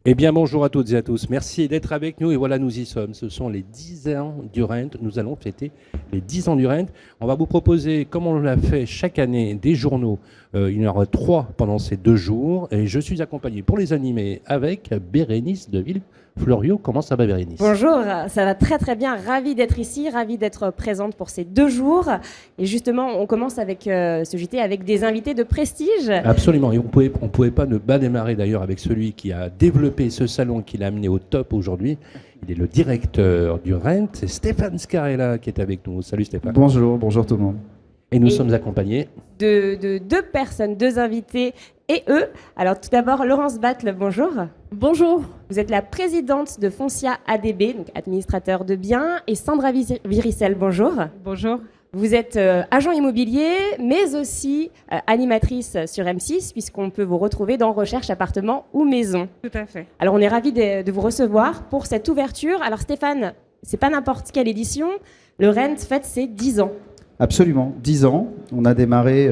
Eh bien, bonjour à toutes et à tous. Merci d'être avec nous. Et voilà, nous y sommes. Ce sont les 10 ans du Rent. Nous allons fêter les 10 ans du Rent. On va vous proposer, comme on l'a fait chaque année, des journaux. Il y en aura 3 pendant ces 2 jours. Et je suis accompagné pour les animer avec Bérénice de Villefloriot. Comment ça va, Bérénice? Bonjour, ça va très très bien. Ravie d'être ici, ravie d'être présente pour ces 2 jours. Et justement, on commence avec ce JT avec des invités de prestige. Absolument. Et on pouvait pas ne pas démarrer d'ailleurs avec celui qui a développé ce salon, qui l'a amené au top aujourd'hui. Il est le directeur du Rent. C'est Stéphane Scarella qui est avec nous. Salut Stéphane. Bonjour tout le monde. Et nous sommes accompagnés de 2 personnes, 2 invités et eux. Alors tout d'abord, Laurence Battle, bonjour. Bonjour. Vous êtes la présidente de Foncia ADB, donc administrateur de biens, et Sandra Viricel, bonjour. Bonjour. Vous êtes agent immobilier, mais aussi animatrice sur M6, puisqu'on peut vous retrouver dans Recherche appartement ou maison. Tout à fait. Alors on est ravis de vous recevoir pour cette ouverture. Alors Stéphane, c'est pas n'importe quelle édition, le Rent fête ses 10 ans. Absolument, 10 ans. On a démarré,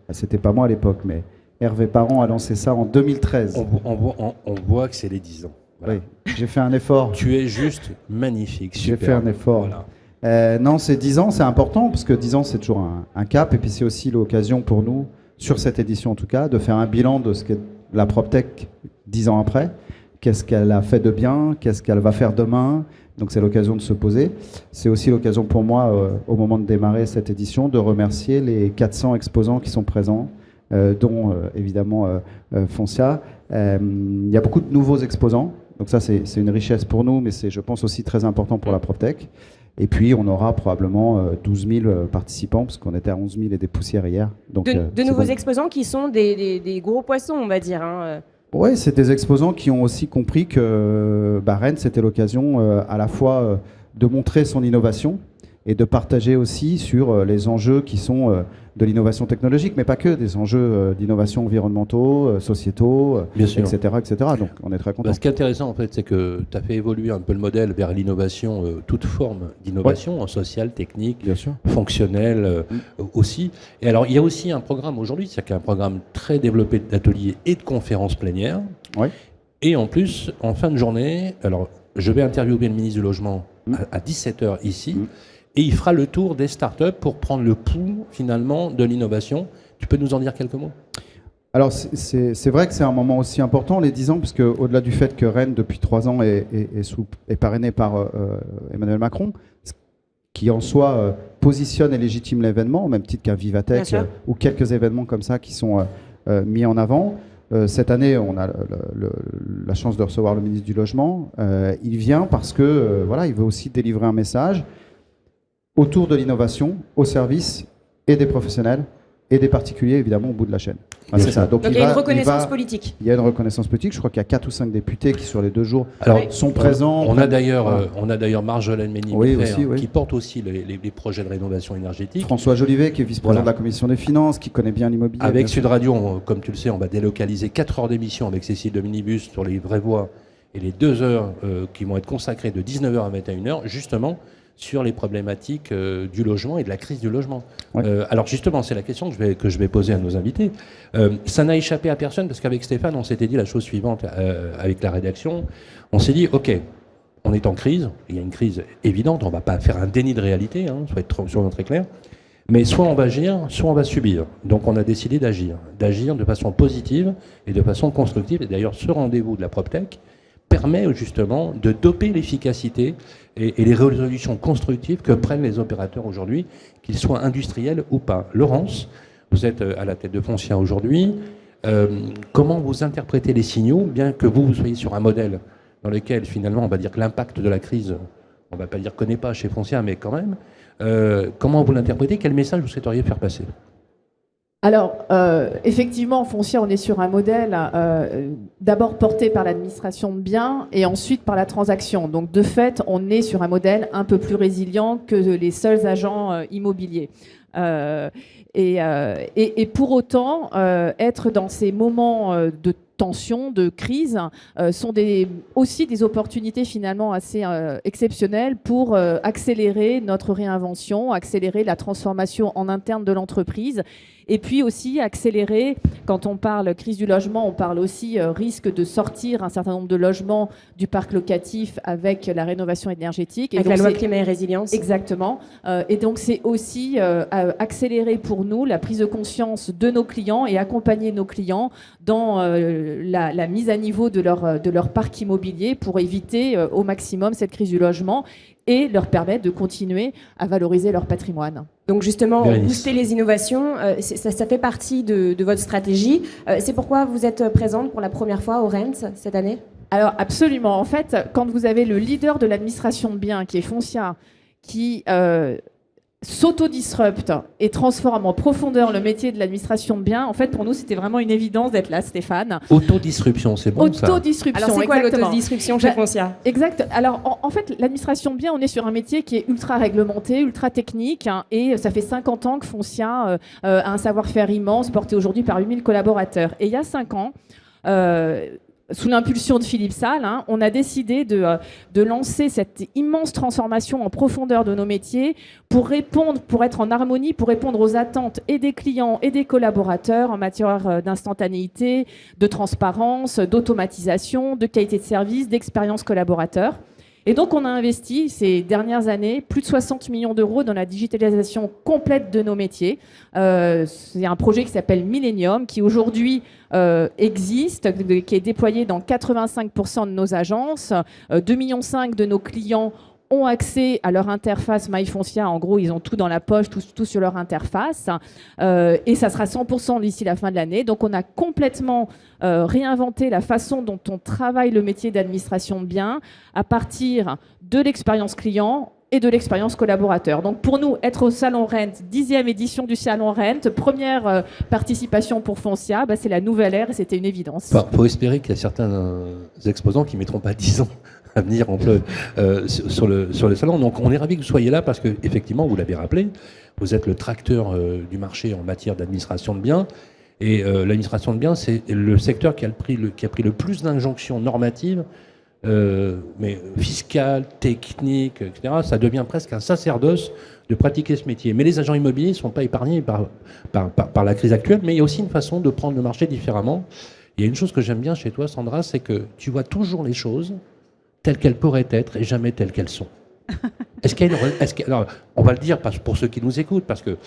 c'était pas moi à l'époque, mais Hervé Parent a lancé ça en 2013. On voit que c'est les 10 ans. Voilà. Oui, j'ai fait un effort. Tu es juste magnifique. J'ai fait un effort. Voilà. Non, c'est 10 ans, c'est important, parce que 10 ans, c'est toujours un cap. Et puis c'est aussi l'occasion pour nous, sur cette édition en tout cas, de faire un bilan de ce qu'est la PropTech 10 ans après. Qu'est-ce qu'elle a fait de bien? Qu'est-ce qu'elle va faire demain? Donc c'est l'occasion de se poser. C'est aussi l'occasion pour moi, au moment de démarrer cette édition, de remercier les 400 exposants qui sont présents, dont évidemment Foncia. Il y a beaucoup de nouveaux exposants, donc ça c'est une richesse pour nous, mais c'est, je pense, aussi très important pour la PropTech. Et puis on aura probablement 12 000 participants, parce qu'on était à 11 000 et des poussières hier. Donc, de nouveaux exposants qui sont des gros poissons, on va dire, hein. Oui, c'est des exposants qui ont aussi compris que Rennes, c'était l'occasion à la fois de montrer son innovation et de partager aussi sur les enjeux qui sont de l'innovation technologique, mais pas que, des enjeux d'innovation environnementaux, sociétaux, etc., etc. Donc on est très contents. Ce qui est intéressant, en fait, c'est que tu as fait évoluer un peu le modèle vers l'innovation, toute forme d'innovation, en social, technique, fonctionnelle aussi. Et alors, il y a aussi un programme aujourd'hui, c'est un programme très développé d'ateliers et de conférences plénières. Ouais. Et en plus, en fin de journée, alors je vais interviewer le ministre du Logement à 17h ici. Et il fera le tour des startups pour prendre le pouls, finalement, de l'innovation. Tu peux nous en dire quelques mots? Alors, c'est vrai que c'est un moment aussi important, les 10 ans, parce qu'au-delà du fait que Rennes, depuis 3 ans, est parrainé par Emmanuel Macron, qui en soi positionne et légitime l'événement, au même titre qu'un Vivatech ou quelques événements comme ça qui sont mis en avant. Cette année, on a la chance de recevoir le ministre du Logement. Il vient parce que voilà, il veut aussi délivrer un message autour de l'innovation, au service et des professionnels et des particuliers, évidemment, au bout de la chaîne. Ah, c'est ça. Donc il y a une reconnaissance politique. Il y a une reconnaissance politique. Je crois qu'il y a 4 ou 5 députés qui, sur les 2 jours, sont présents. On a d'ailleurs Marjolaine Ménimé qui porte aussi les projets de rénovation énergétique. François Jolivet, qui est vice-président de la Commission des Finances, qui connaît bien l'immobilier. Avec Sud Radio, comme tu le sais, on va délocaliser 4 heures d'émission avec Cécile de Minibus sur les vraies voies et les 2 heures qui vont être consacrées de 19h à 21h, justement, sur les problématiques du logement et de la crise du logement. Alors justement, c'est la question que je vais poser à nos invités. Ça n'a échappé à personne, parce qu'avec Stéphane, on s'était dit la chose suivante avec la rédaction. On s'est dit, OK, on est en crise, il y a une crise évidente, on ne va pas faire un déni de réalité, soyons très clair, mais soit on va agir, soit on va subir. Donc on a décidé d'agir de façon positive et de façon constructive. Et d'ailleurs, ce rendez-vous de la PropTech permet justement de doper l'efficacité et les résolutions constructives que prennent les opérateurs aujourd'hui, qu'ils soient industriels ou pas. Laurence, vous êtes à la tête de Foncia aujourd'hui. Comment vous interprétez les signaux, bien que vous soyez sur un modèle dans lequel finalement on va dire que l'impact de la crise, on ne va pas dire connaît pas chez Foncia, mais quand même, comment vous l'interprétez? Quel message vous souhaiteriez faire passer? Alors, effectivement, Foncia, on est sur un modèle d'abord porté par l'administration de biens et ensuite par la transaction. Donc, de fait, on est sur un modèle un peu plus résilient que les seuls agents immobiliers. Et pour autant, être dans ces moments de tensions, de crises, sont aussi des opportunités finalement assez exceptionnelles pour accélérer notre réinvention, accélérer la transformation en interne de l'entreprise. Et puis aussi accélérer, quand on parle crise du logement, on parle aussi risque de sortir un certain nombre de logements du parc locatif avec la rénovation énergétique. Avec la loi climat et résilience. Exactement. Et donc c'est aussi accélérer pour nous la prise de conscience de nos clients et accompagner nos clients dans la mise à niveau de leur parc immobilier pour éviter au maximum cette crise du logement et leur permettre de continuer à valoriser leur patrimoine. Donc justement, Bérénice. booster les innovations, ça fait partie de votre stratégie. C'est pourquoi vous êtes présente pour la première fois au RENT cette année ? Alors absolument. En fait, quand vous avez le leader de l'administration de biens, qui est Foncia, qui s'auto-disrupte et transforme en profondeur le métier de l'administration de biens, en fait, pour nous, c'était vraiment une évidence d'être là, Stéphane. Autodisruption, c'est bon ça. Autodisruption. Alors c'est quoi exactement. l'autodisruption chez Foncia ? Exact. Alors, en fait, l'administration de biens, on est sur un métier qui est ultra réglementé, ultra technique, hein, et ça fait 50 ans que Foncia a un savoir-faire immense, porté aujourd'hui par 8000 collaborateurs. Et il y a 5 ans, sous l'impulsion de Philippe Salle, hein, on a décidé de lancer cette immense transformation en profondeur de nos métiers pour être en harmonie, pour répondre aux attentes et des clients et des collaborateurs en matière d'instantanéité, de transparence, d'automatisation, de qualité de service, d'expérience collaborateur. Et donc, on a investi ces dernières années plus de 60 millions d'euros dans la digitalisation complète de nos métiers. C'est un projet qui s'appelle Millennium, qui aujourd'hui existe, qui est déployé dans 85% de nos agences. 2,5 millions de nos clients ont accès à leur interface MyFoncia. En gros, ils ont tout dans la poche, tout sur leur interface. Et ça sera 100% d'ici la fin de l'année. Donc, on a complètement réinventé la façon dont on travaille le métier d'administration de biens à partir de l'expérience client et de l'expérience collaborateur. Donc, pour nous, être au Salon Rent, 10e édition du Salon Rent, première participation pour Foncia, c'est la nouvelle ère et c'était une évidence. Il faut espérer qu'il y a certains exposants qui ne mettront pas 10 ans à venir sur le salon. Donc on est ravis que vous soyez là parce que, effectivement, vous l'avez rappelé, vous êtes le tracteur du marché en matière d'administration de biens. Et l'administration de biens, c'est le secteur qui a pris le plus d'injonctions normatives, mais fiscales, techniques, etc. Ça devient presque un sacerdoce de pratiquer ce métier. Mais les agents immobiliers ne sont pas épargnés par la crise actuelle, mais il y a aussi une façon de prendre le marché différemment. Il y a une chose que j'aime bien chez toi, Sandra, c'est que tu vois toujours les choses telles qu'elles pourraient être et jamais telles qu'elles sont. Alors, on va le dire pour ceux qui nous écoutent, parce que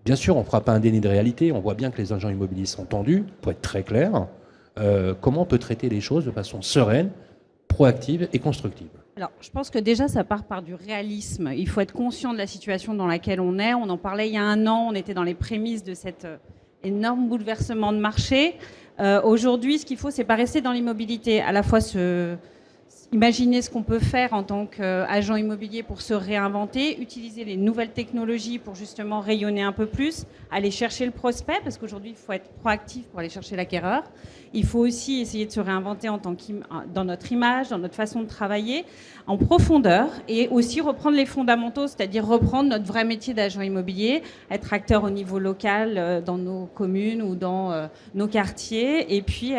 bien sûr, on ne fera pas un déni de réalité. On voit bien que les agents immobiliers sont tendus, pour être très clair. Comment on peut traiter les choses de façon sereine, proactive et constructive? Alors, je pense que déjà, ça part par du réalisme. Il faut être conscient de la situation dans laquelle on est. On en parlait il y a 1 an, on était dans les prémices de cet énorme bouleversement de marché. Aujourd'hui, ce qu'il faut, c'est pas rester dans l'immobilité, à la fois imaginer ce qu'on peut faire en tant qu'agent immobilier pour se réinventer, utiliser les nouvelles technologies pour justement rayonner un peu plus, aller chercher le prospect, parce qu'aujourd'hui, il faut être proactif pour aller chercher l'acquéreur. Il faut aussi essayer de se réinventer dans notre image, dans notre façon de travailler, en profondeur, et aussi reprendre les fondamentaux, c'est-à-dire reprendre notre vrai métier d'agent immobilier, être acteur au niveau local dans nos communes ou dans nos quartiers, et puis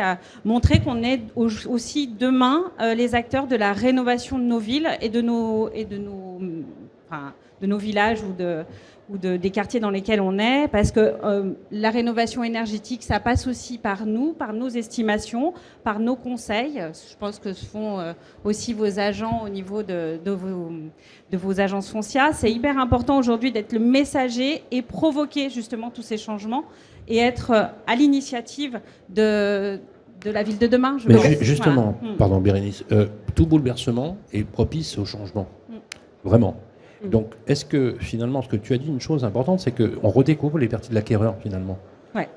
montrer qu'on est aussi demain les acteurs de la rénovation de nos villes et de nos villages ou des quartiers dans lesquels on est, parce que la rénovation énergétique, ça passe aussi par nous, par nos estimations, par nos conseils. Je pense que ce font aussi vos agents au niveau de vos agences Foncia. C'est hyper important aujourd'hui d'être le messager et provoquer justement tous ces changements et être à l'initiative de la ville de demain. Justement, voilà. Pardon Bérénice, tout bouleversement est propice au changement. Vraiment. Donc, est-ce que finalement, ce que tu as dit, une chose importante, c'est qu'on redécouvre les parties de l'acquéreur finalement. Ouais.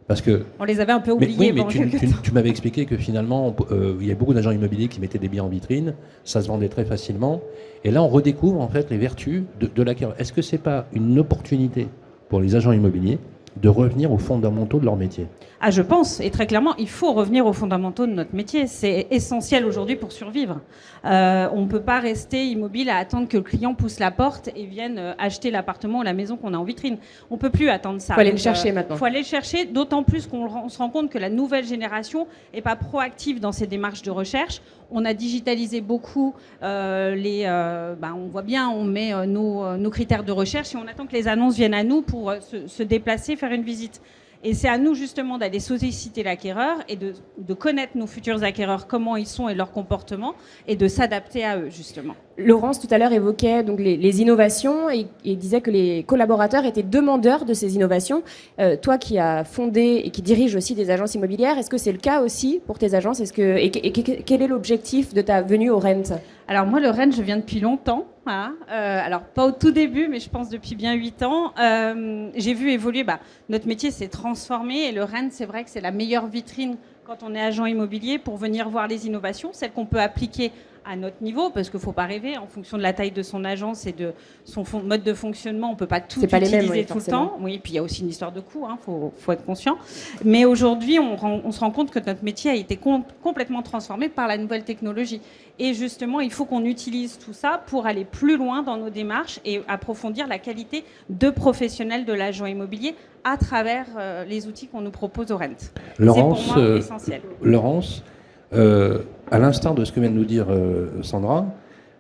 Parce que on les avait un peu oubliés. Mais tu m'avais expliqué que finalement, il y a beaucoup d'agents immobiliers qui mettaient des biens en vitrine, ça se vendait très facilement. Et là, on redécouvre en fait les vertus de l'acquéreur. Est-ce que c'est pas une opportunité pour les agents immobiliers de revenir aux fondamentaux de leur métier? je pense, et très clairement, il faut revenir aux fondamentaux de notre métier. C'est essentiel aujourd'hui pour survivre. On ne peut pas rester immobile à attendre que le client pousse la porte et vienne acheter l'appartement ou la maison qu'on a en vitrine. On ne peut plus attendre ça. Il faut aller le chercher maintenant. Il faut aller le chercher, d'autant plus qu'on se rend compte que la nouvelle génération n'est pas proactive dans ses démarches de recherche. On a digitalisé beaucoup on voit bien, on met nos critères de recherche et on attend que les annonces viennent à nous pour se déplacer, faire une visite. Et c'est à nous justement d'aller solliciter l'acquéreur et de connaître nos futurs acquéreurs, comment ils sont et leur comportement, et de s'adapter à eux justement. Laurence tout à l'heure évoquait donc les innovations et disait que les collaborateurs étaient demandeurs de ces innovations. Toi qui as fondé et qui dirige aussi des agences immobilières, est-ce que c'est le cas aussi pour tes agences ? Quel est l'objectif de ta venue au Rent ? Alors moi, le Rent, je viens depuis longtemps. Voilà. Alors pas au tout début, mais je pense depuis bien 8 ans. J'ai vu évoluer, notre métier s'est transformé et le Rent, c'est vrai que c'est la meilleure vitrine quand on est agent immobilier pour venir voir les innovations, celles qu'on peut appliquer à notre niveau, parce qu'il ne faut pas rêver, en fonction de la taille de son agence et de son mode de fonctionnement, on ne peut pas tout utiliser tout le temps. Oui, puis il y a aussi une histoire de coût, faut être conscient. Mais aujourd'hui, on se rend compte que notre métier a été complètement transformé par la nouvelle technologie. Et justement, il faut qu'on utilise tout ça pour aller plus loin dans nos démarches et approfondir la qualité de professionnel de l'agent immobilier à travers les outils qu'on nous propose au Rent. Laurence, c'est pour moi essentiel. Laurence, à l'instar de ce que vient de nous dire Sandra,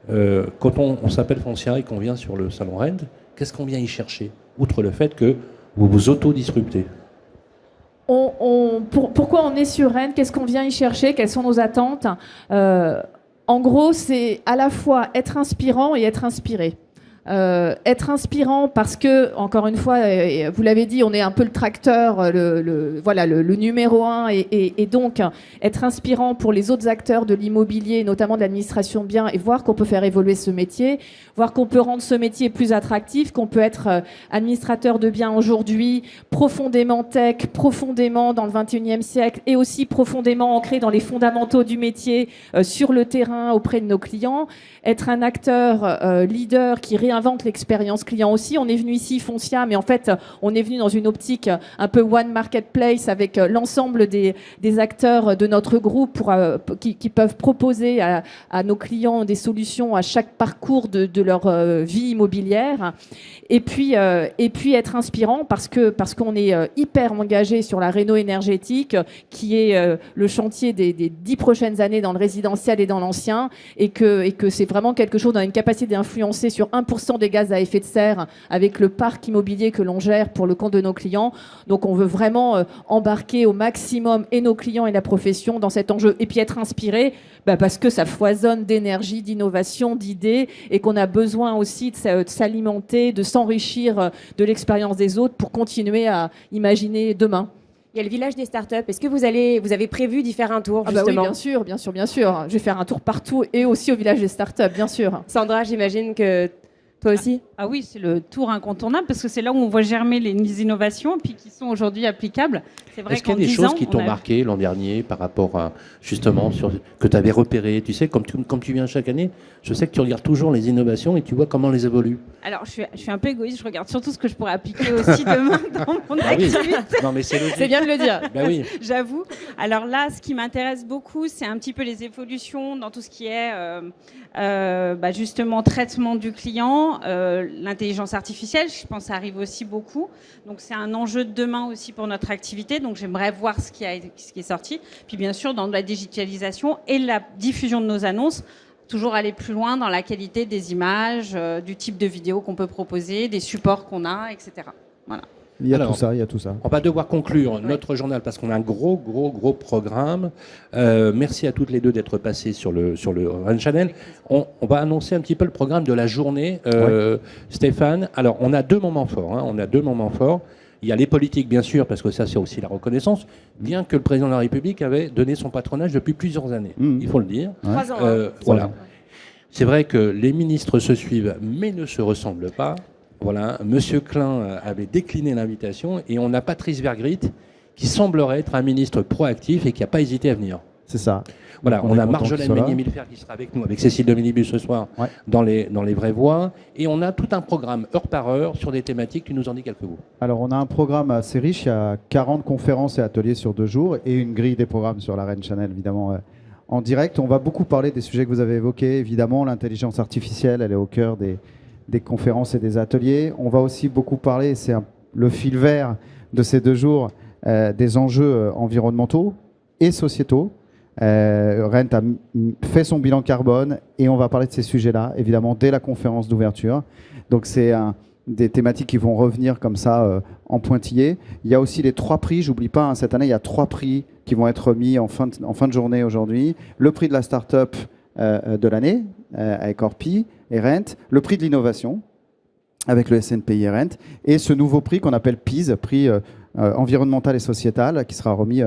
quand on s'appelle foncière et qu'on vient sur le salon Rent, qu'est-ce qu'on vient y chercher, outre le fait que vous vous auto-disruptez? Pourquoi on est sur Rent? Qu'est-ce qu'on vient y chercher? Quelles sont nos attentes? En gros, c'est à la fois être inspirant et être inspiré. Être inspirant parce que, encore une fois, vous l'avez dit, on est un peu le tracteur, le numéro 1 et donc être inspirant pour les autres acteurs de l'immobilier, notamment de l'administration de biens, et voir qu'on peut faire évoluer ce métier, voir qu'on peut rendre ce métier plus attractif, qu'on peut être administrateur de biens aujourd'hui, profondément tech, profondément dans le 21e siècle et aussi profondément ancré dans les fondamentaux du métier sur le terrain auprès de nos clients, être un acteur leader qui réinvente l'expérience client aussi. On est venu ici Foncia, mais en fait, on est venu dans une optique un peu one marketplace avec l'ensemble des acteurs de notre groupe qui peuvent proposer à nos clients des solutions à chaque parcours de leur vie immobilière. Et puis être inspirant parce qu'on est hyper engagé sur la réno énergétique, qui est le chantier des 10 prochaines années dans le résidentiel et dans l'ancien, et que c'est vraiment quelque chose, on a une capacité d'influencer sur 1% des gaz à effet de serre avec le parc immobilier que l'on gère pour le compte de nos clients. Donc on veut vraiment embarquer au maximum et nos clients et la profession dans cet enjeu. Et puis être inspiré, parce que ça foisonne d'énergie, d'innovation, d'idées, et qu'on a besoin aussi de s'alimenter, de s'enrichir de l'expérience des autres pour continuer à imaginer demain. Il y a le village des startups. Est-ce que vous avez prévu d'y faire un tour, justement? Oui, bien sûr. Je vais faire un tour partout et aussi au village des startups, bien sûr. Sandra, j'imagine que toi aussi? Ah oui, c'est le tour incontournable parce que c'est là où on voit germer les innovations puis qui sont aujourd'hui applicables. C'est vrai. Est-ce qu'il y a des choses qui t'ont marqué l'an dernier par rapport à, justement, que tu avais repéré? Tu sais, comme tu viens chaque année, je sais que tu regardes toujours les innovations et tu vois comment elles évoluent. Alors, je suis un peu égoïste, je regarde surtout ce que je pourrais appliquer aussi demain dans mon activité. Oui. Non, mais c'est logique. C'est bien de le dire. Oui. J'avoue. Alors là, ce qui m'intéresse beaucoup, c'est un petit peu les évolutions dans tout ce qui est justement traitement du client, l'intelligence artificielle, je pense que ça arrive aussi beaucoup. Donc c'est un enjeu de demain aussi pour notre activité. Donc j'aimerais voir ce qui est sorti. Puis bien sûr, dans la digitalisation et la diffusion de nos annonces, toujours aller plus loin dans la qualité des images, du type de vidéo qu'on peut proposer, des supports qu'on a, etc. Voilà. Il y a tout ça. On va devoir conclure notre journal parce qu'on a un gros programme. Merci à toutes les deux d'être passées sur le Rent Channel. On va annoncer un petit peu le programme de la journée. Stéphane, alors on a deux moments forts. Il y a les politiques, bien sûr, parce que ça, c'est aussi la reconnaissance, bien que le président de la République avait donné son patronage depuis plusieurs années. Il faut le dire. 3 ans. Voilà. C'est vrai que les ministres se suivent, mais ne se ressemblent pas. Voilà, Monsieur Klein avait décliné l'invitation et on a Patrice Vergrit qui semblerait être un ministre proactif et qui n'a pas hésité à venir. C'est ça. Voilà, Donc, on est a content Marjolaine qu'il soit là. Meunier-Milfer qui sera avec nous, avec Cécile de Minibus ce soir, Ouais. dans les vraies voies. Et on a tout un programme heure par heure sur des thématiques. Tu nous en dis quelques mots. Alors, on a un programme assez riche. Il y a 40 conférences et ateliers sur 2 jours et une grille des programmes sur la Rennes Channel, évidemment, en direct. On va beaucoup parler des sujets que vous avez évoqués. Évidemment, l'intelligence artificielle, elle est au cœur des conférences et des ateliers. On va aussi beaucoup parler, c'est le fil vert de ces 2 jours, des enjeux environnementaux et sociétaux. Rent a fait son bilan carbone et on va parler de ces sujets-là, évidemment, dès la conférence d'ouverture. Donc, c'est des thématiques qui vont revenir comme ça en pointillé. Il y a aussi les 3 prix. J'oublie pas, hein, cette année, il y a 3 prix qui vont être remis en fin de journée aujourd'hui. Le prix de la start-up de l'année avec Orpi et Rent. Le prix de l'innovation avec le SNPI et Rent. Et ce nouveau prix qu'on appelle PIS, prix environnemental et sociétal, qui sera remis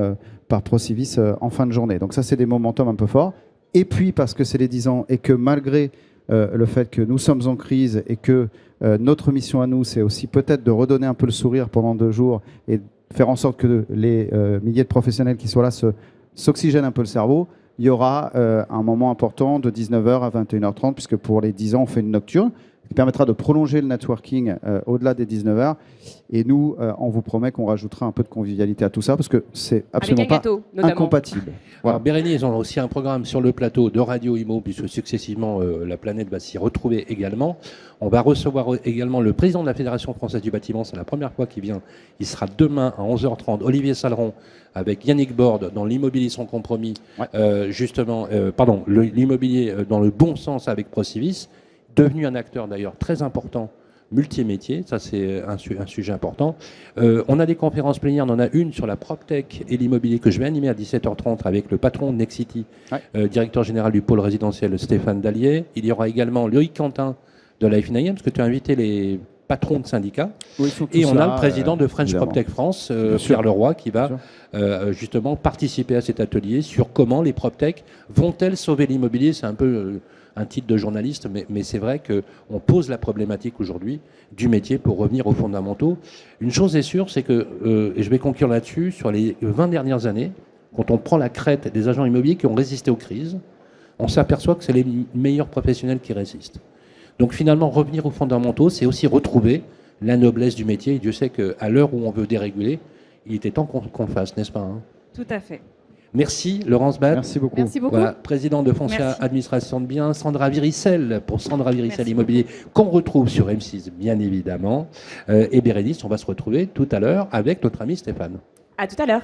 par Procivis en fin de journée. Donc ça, c'est des momentum un peu forts. Et puis, parce que c'est les 10 ans et que malgré le fait que nous sommes en crise et que notre mission à nous, c'est aussi peut-être de redonner un peu le sourire pendant 2 jours et faire en sorte que les milliers de professionnels qui sont là s'oxygènent un peu le cerveau, il y aura un moment important de 19h à 21h30, puisque pour les 10 ans, on fait une nocturne, qui permettra de prolonger le networking au-delà des 19h. Et nous, on vous promet qu'on rajoutera un peu de convivialité à tout ça, parce que c'est absolument Avec un pas gâteau, notamment. incompatible. Alors, Bérénice, on a aussi un programme sur le plateau de Radio Imo, puisque successivement, la planète va s'y retrouver également. On va recevoir également le président de la Fédération française du bâtiment. C'est la première fois qu'il vient. Il sera demain à 11h30, Olivier Saleron, avec Yannick Borde dans l'immobilier sans compromis. Ouais. L'immobilier dans le bon sens avec Procivis, devenu un acteur d'ailleurs très important, multimétier, ça c'est un sujet important. On a des conférences plénières, on en a une sur la PropTech et l'immobilier que je vais animer à 17h30 avec le patron de Nexity, directeur général du pôle résidentiel Stéphane Dallier. Il y aura également Loïc Quentin de la FNIM, parce que tu as invité les patrons de syndicats. Oui, ils sont tous Et on là, a le président de French évidemment. PropTech France, Bien sûr. Pierre Leroy, qui va justement participer à cet atelier sur comment les PropTech vont-elles sauver l'immobilier. C'est un peu un titre de journaliste, mais c'est vrai qu'on pose la problématique aujourd'hui du métier pour revenir aux fondamentaux. Une chose est sûre, c'est que, et je vais conclure là-dessus, sur les 20 dernières années, quand on prend la crête des agents immobiliers qui ont résisté aux crises, on s'aperçoit que c'est les meilleurs professionnels qui résistent. Donc finalement, revenir aux fondamentaux, c'est aussi retrouver la noblesse du métier. Et Dieu sait qu'à l'heure où on veut déréguler, il était temps qu'on le fasse, n'est-ce pas, hein? Tout à fait. Merci Laurence Bat. Merci beaucoup. Merci beaucoup. Voilà, président de Foncia Merci. Administration de Biens, Sandra Viricel, pour Sandra Viricel Merci Immobilier, qu'on retrouve sur M6, bien évidemment. Et Bérénice, on va se retrouver tout à l'heure avec notre ami Stéphane. À tout à l'heure.